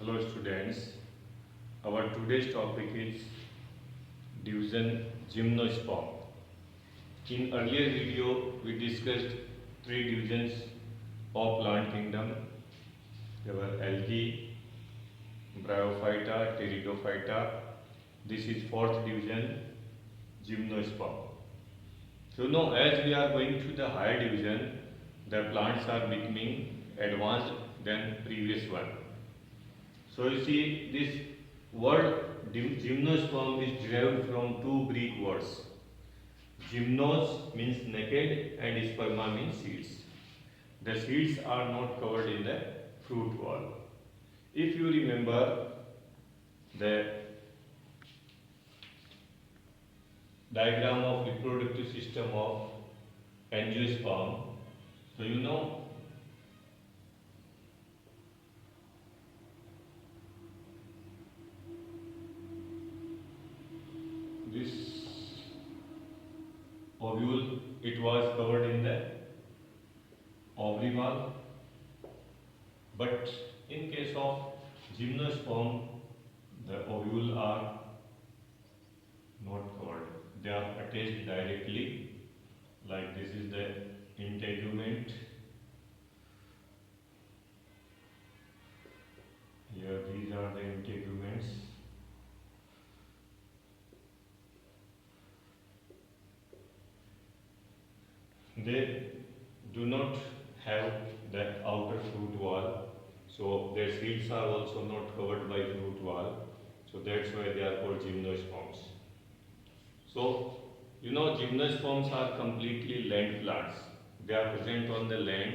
Hello students, our today's topic is division gymnosperm. In earlier video we discussed three divisions of plant kingdom. There were algae, bryophyta, pteridophyta. This is fourth division, gymnosperm. So now as we are going to the higher division, the plants are becoming advanced than previous one. So you see this word gymnosperm is derived from two Greek words. Gymnos means naked and sperma means seeds. The seeds are not covered in the fruit wall. If you remember the diagram of reproductive system of angiosperm, so you know this ovule, it was covered in the ovary wall, but in case of gymnosperm the ovule are not covered, they are attached directly, like this is the integument, here these are the integuments. They do not have the outer fruit wall, so their seeds are also not covered by fruit wall, so that's why they are called gymnosperms. So you know gymnosperms are completely land plants. They are present on the land.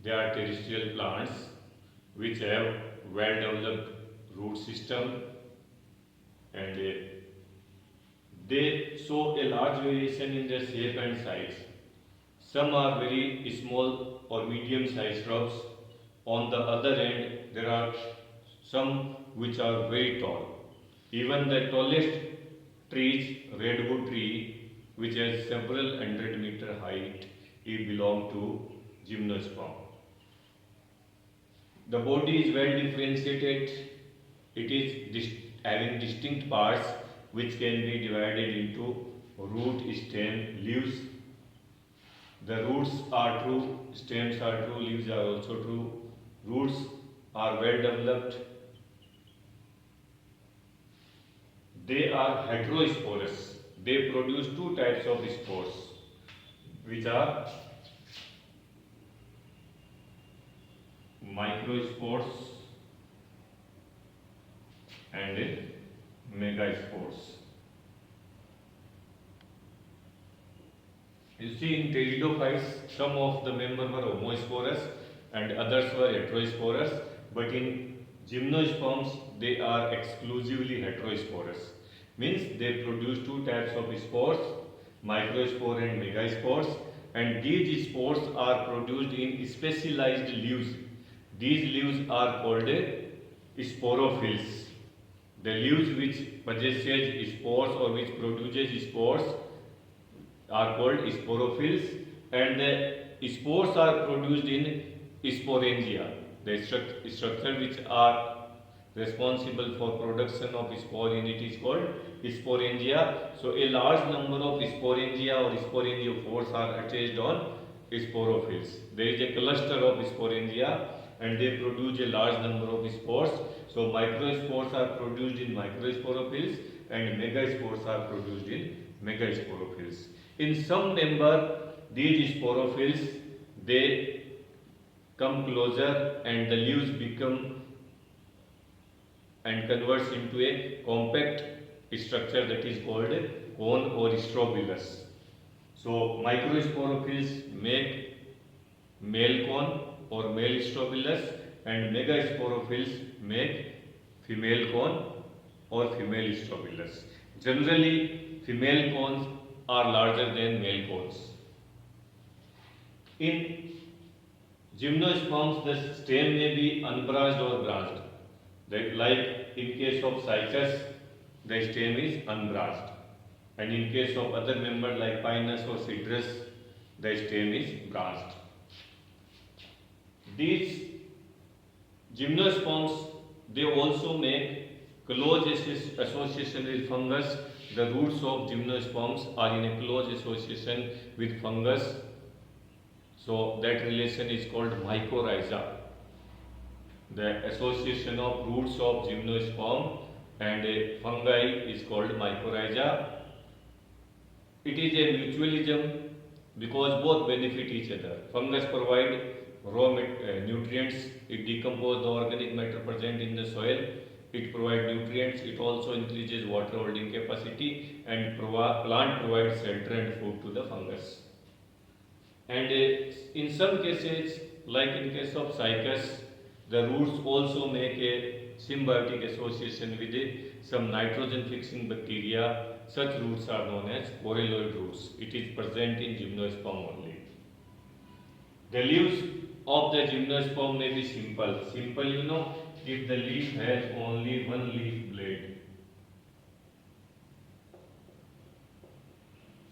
They are terrestrial plants which have well developed root system, and they show a large variation in their shape and size. Some are very small or medium sized shrubs. On the other end, there are some which are very tall. Even the tallest trees, redwood tree, which has several hundred meter height, it belong to gymnosperm. The body is well differentiated. It is having distinct parts which can be divided into root, stem, leaves. The roots are true, stems are true, leaves are also true. Roots are well developed. They are heterosporous. They produce two types of spores, which are microspores and megaspores. You see in pteridophytes, some of the members were homosporous and others were heterosporous, but in gymnosperms they are exclusively heterosporous. Means they produce two types of spores, microspore and megaspores, and these spores are produced in specialized leaves. These leaves are called sporophylls. The leaves which possesses spores or which produces spores are called sporophylls, and the spores are produced in sporangia, the structure which are responsible for production of spore in it is called sporangia. So a large number of sporangia or sporangiophores are attached on sporophylls. There is a cluster of sporangia and they produce a large number of spores. So microspores are produced in microsporophylls and megaspores are produced in megasporophylls. In some member, these sporophylls, they come closer and the leaves become and converts into a compact structure that is called cone or strobilus. So microsporophylls make male cone or male strobilus, and megasporophylls make female cone or female strobilus. Generally, female cones are larger than male cones. In gymnosperms, the stem may be unbranched or branched. Like in case of cycas, the stem is unbranched, and in case of other member like pinus or citrus, the stem is branched. These gymnosperms, they also make close association with fungus. The roots of gymnosperms are in a close association with fungus. So that relation is called mycorrhiza. The association of roots of gymnosperm and a fungi is called mycorrhiza. It is a mutualism because both benefit each other. Fungus provide nutrients, it decomposes the organic matter present in the soil, it provides nutrients, it also increases water holding capacity, and plant provides shelter and food to the fungus. And in some cases, like in case of cycas, the roots also make a symbiotic association with some nitrogen fixing bacteria. Such roots are known as coralloid roots. It is present in gymnosperm only. The leaves of the gymnosperm may be simple. Simple, if the leaf has only one leaf blade.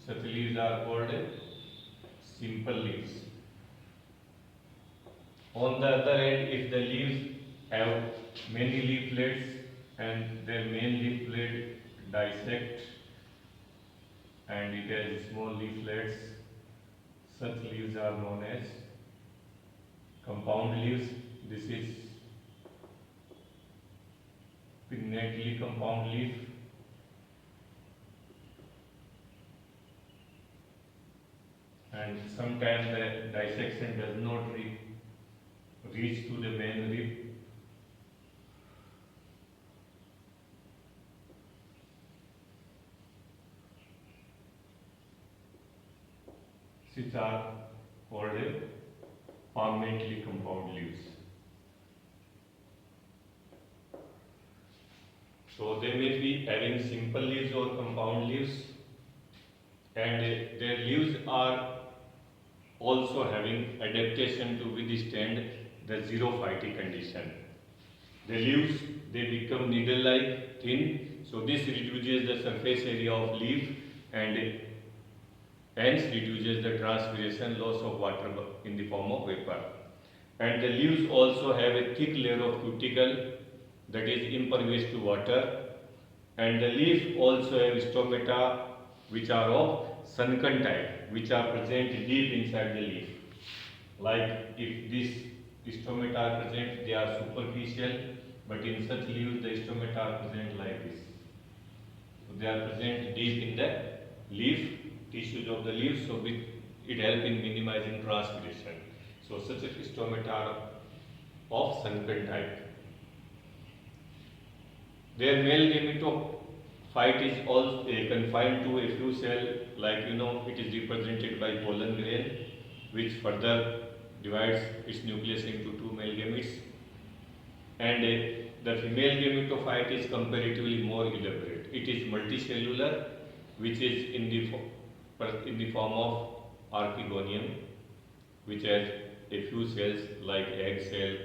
Such leaves are called simple leaves. On the other hand, if the leaves have many leaflets and their main leaflet dissect and it has small leaflets, such leaves are known as compound leaves. This is pinnately compound leaf. And sometimes the dissection does not reach to the main leaf. Which are called permanently compound leaves. So they may be having simple leaves or compound leaves, and their leaves are also having adaptation to withstand the xerophytic condition. The leaves, they become needle-like, thin, so this reduces the surface area of leaf and hence reduces the transpiration, loss of water in the form of vapor. And the leaves also have a thick layer of cuticle that is impervious to water, and the leaf also have stomata which are of sunken type, which are present deep inside the leaf. Like if these stomata are present, they are superficial, but in such leaves the stomata are present like this. So they are present deep in the leaf, tissues of the leaf, so it helps in minimizing transpiration. So such stomata are of sunken type. Their male gametophyte is also confined to a few cells, like it is represented by pollen grain, which further divides its nucleus into two male gametes. And the female gametophyte is comparatively more elaborate. It is multicellular, which is in the form of archegonium, which has a few cells like egg cell,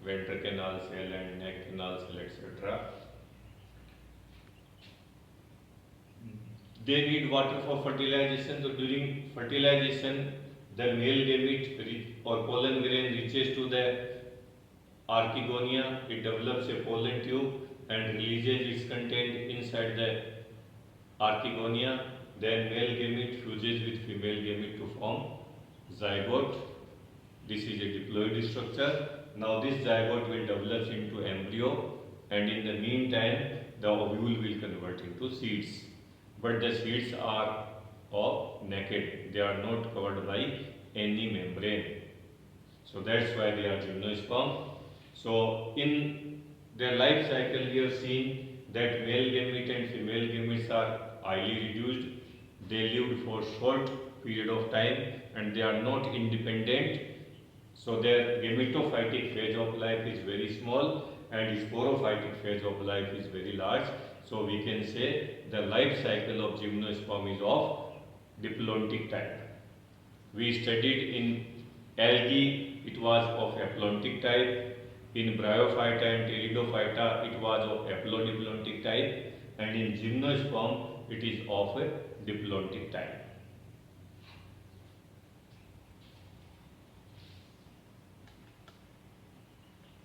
ventral canal cell, and neck canal cell, etc. They need water for fertilization. So during fertilization, the male gamete or pollen grain reaches to the archegonia. It develops a pollen tube and releases its content inside the archegonia. Then male gamete fuses with female gamete to form zygote. This is a diploid structure. Now this zygote will develop into embryo, and in the meantime the ovule will convert into seeds. But the seeds are naked, they are not covered by any membrane. So that's why they are gymnosperm. So in their life cycle we have seen that male gamete and female gametes are highly reduced. They lived for short period of time and they are not independent. So their gametophytic phase of life is very small and sporophytic phase of life is very large. So we can say the life cycle of gymnosperm is of diplontic type. We studied in algae, it was of aplontic type. In Bryophyta and Pteridophyta, it was of aplodiplontic type. And in gymnosperm, it is of a diplontic type.